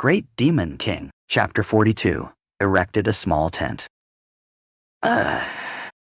Great Demon King. Chapter 42. Erected a small tent.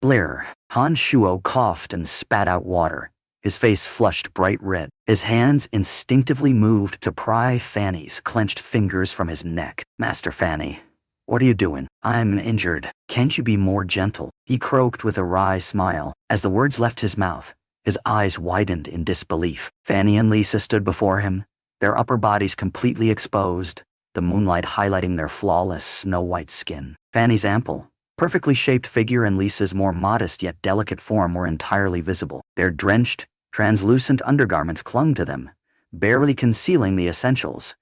Blair. Han Shuo coughed and spat out water. His face flushed bright red. His hands instinctively moved to pry Fanny's clenched fingers from his neck. Master Fanny, what are you doing? I'm injured. Can't you be more gentle? He croaked with a wry smile. As the words left his mouth, his eyes widened in disbelief. Fanny and Lisa stood before him, their upper bodies completely exposed, the moonlight highlighting their flawless snow-white skin. Fanny's ample, perfectly shaped figure and Lisa's more modest yet delicate form were entirely visible. Their drenched, translucent undergarments clung to them, barely concealing the essentials,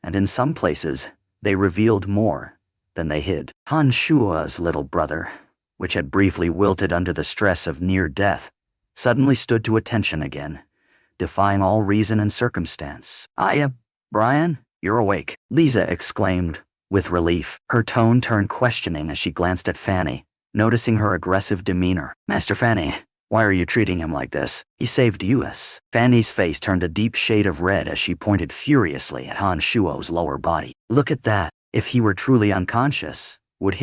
and in some places, they revealed more than they hid. Han Shuo's little brother, which had briefly wilted under the stress of near death, suddenly stood to attention again, defying all reason and circumstance. Brian, you're awake, Lisa exclaimed, with relief. Her tone turned questioning as she glanced at Fanny, noticing her aggressive demeanor. Master Fanny, why are you treating him like this? He saved us. Fanny's face turned a deep shade of red as she pointed furiously at Han Shuo's lower body. Look at that. If he were truly unconscious, would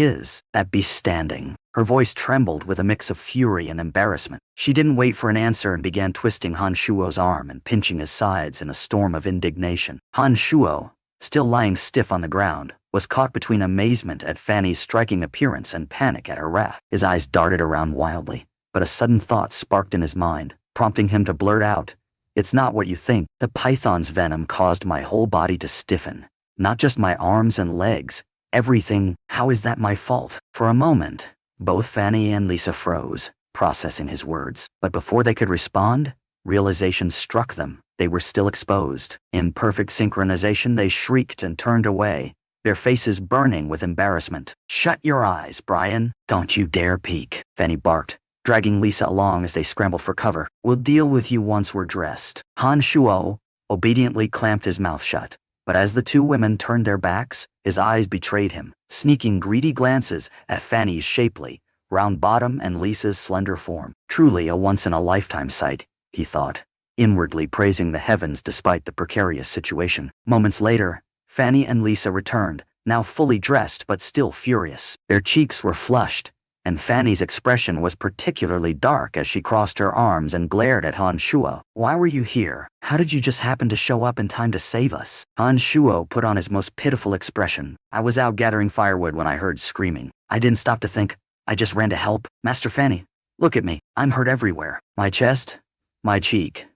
that be standing? Her voice trembled with a mix of fury and embarrassment. She didn't wait for an answer and began twisting Han Shuo's arm and pinching his sides in a storm of indignation. Han Shuo, still lying stiff on the ground, was caught between amazement at Fanny's striking appearance and panic at her wrath. His eyes darted around wildly, but a sudden thought sparked in his mind, prompting him to blurt out, "It's not what you think. The python's venom caused my whole body to stiffen. Not just my arms and legs. Everything. How is that my fault?" For a moment, both Fanny and Lisa froze, processing his words. But before they could respond, realization struck them. They were still exposed. In perfect synchronization, they shrieked and turned away, their faces burning with embarrassment. "Shut your eyes, Brian. Don't you dare peek," Fanny barked, dragging Lisa along as they scrambled for cover. "We'll deal with you once we're dressed." Han Shuo obediently clamped his mouth shut, but as the two women turned their backs, his eyes betrayed him, sneaking greedy glances at Fanny's shapely, round bottom and Lisa's slender form. Truly a once-in-a-lifetime sight, he thought, inwardly praising the heavens despite the precarious situation. Moments later, Fanny and Lisa returned, now fully dressed but still furious. Their cheeks were flushed, and Fanny's expression was particularly dark as she crossed her arms and glared at Han Shuo. "Why were you here? How did you just happen to show up in time to save us?" Han Shuo put on his most pitiful expression. "I was out gathering firewood when I heard screaming. I didn't stop to think. I just ran to help. Master Fanny, look at me. I'm hurt everywhere. My chest, my cheek.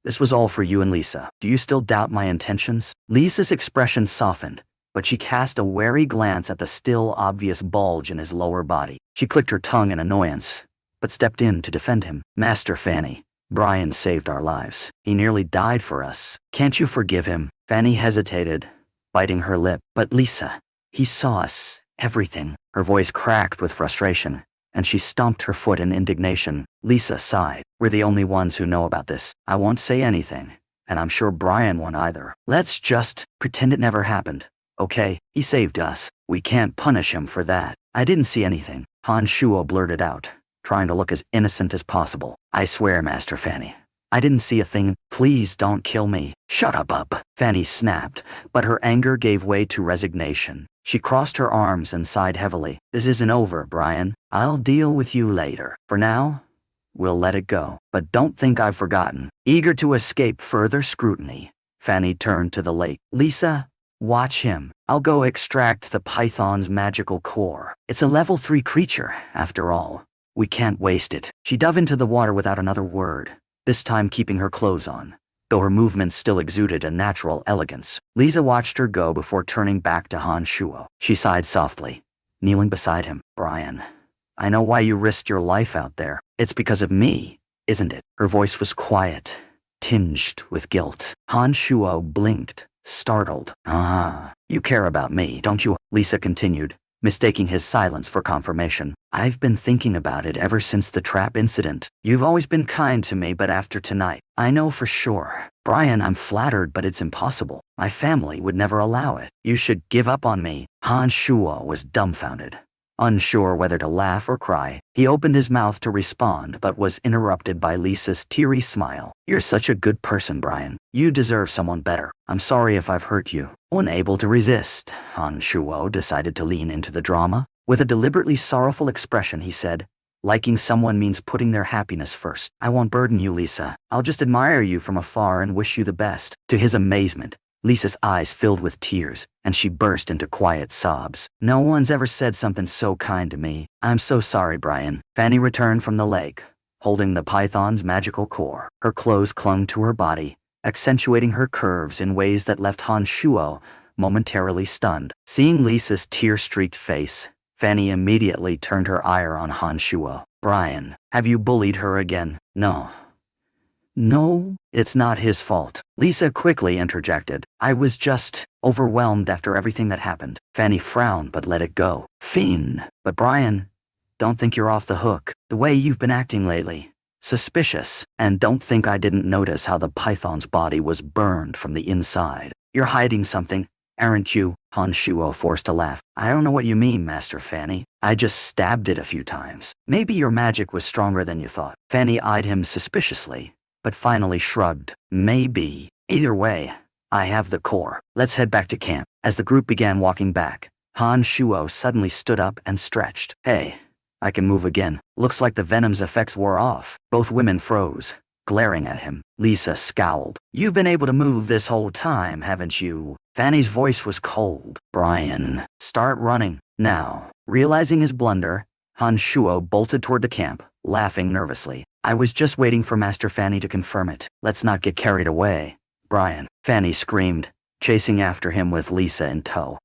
This was all for you and Lisa. Do you still doubt my intentions?" Lisa's expression softened, but she cast a wary glance at the still obvious bulge in his lower body. She clicked her tongue in annoyance, but stepped in to defend him. "Master Fanny, Brian saved our lives. He nearly died for us. Can't you forgive him?" Fanny hesitated, biting her lip. "But Lisa, he saw us, everything." Her voice cracked with frustration, and she stomped her foot in indignation. Lisa sighed. "We're the only ones who know about this. I won't say anything, and I'm sure Brian won't either. Let's just pretend it never happened. Okay, he saved us. We can't punish him for that." "I didn't see anything," Han Shuo blurted out, trying to look as innocent as possible. "I swear, Master Fanny, I didn't see a thing. Please don't kill me." "Shut up," Fanny snapped, but her anger gave way to resignation. She crossed her arms and sighed heavily. "This isn't over, Brian. I'll deal with you later. For now, we'll let it go. But don't think I've forgotten." Eager to escape further scrutiny, Fanny turned to the lake. "Lisa, watch him. I'll go extract the python's magical core. It's a level 3 creature, after all. We can't waste it." She dove into the water without another word, this time keeping her clothes on, though her movements still exuded a natural elegance. Lisa watched her go before turning back to Han Shuo. She sighed softly, kneeling beside him. "Brian, I know why you risked your life out there. It's because of me, isn't it?" Her voice was quiet, tinged with guilt. Han Shuo blinked, startled. You care about me, don't you?" Lisa continued, mistaking his silence for confirmation. "I've been thinking about it ever since the trap incident. You've always been kind to me, but after tonight, I know for sure. Brian, I'm flattered, but it's impossible. My family would never allow it. You should give up on me." Han Shuo was dumbfounded, Unsure whether to laugh or cry, he opened his mouth to respond but was interrupted by Lisa's teary smile. "You're such a good person, Brian. You deserve someone better. I'm sorry if I've hurt you." Unable to resist, Han Shuo decided to lean into the drama. With a deliberately sorrowful expression, he said, "Liking someone means putting their happiness first. I won't burden you, Lisa. I'll just admire you from afar and wish you the best." To his amazement, Lisa's eyes filled with tears, and she burst into quiet sobs. "No one's ever said something so kind to me. I'm so sorry, Brian." Fanny returned from the lake, holding the python's magical core. Her clothes clung to her body, accentuating her curves in ways that left Han Shuo momentarily stunned. Seeing Lisa's tear-streaked face, Fanny immediately turned her ire on Han Shuo. "Brian, have you bullied her again?" No, it's not his fault," Lisa quickly interjected. "I was just overwhelmed after everything that happened." Fanny frowned but let it go. "Fiend. But Brian, don't think you're off the hook. The way you've been acting lately. Suspicious. And don't think I didn't notice how the python's body was burned from the inside. You're hiding something, aren't you?" Han Shuo forced a laugh. "I don't know what you mean, Master Fanny. I just stabbed it a few times. Maybe your magic was stronger than you thought." Fanny eyed him suspiciously, but finally shrugged. "Maybe. Either way, I have the core. Let's head back to camp." As the group began walking back, Han Shuo suddenly stood up and stretched. "Hey, I can move again. Looks like the venom's effects wore off." Both women froze, glaring at him. Lisa scowled. "You've been able to move this whole time, haven't you?" Fanny's voice was cold. "Brian, start running now." Realizing his blunder, Han Shuo bolted toward the camp, laughing nervously. "I was just waiting for Master Fanny to confirm it. Let's not get carried away." "Brian," Fanny screamed, chasing after him with Lisa in tow.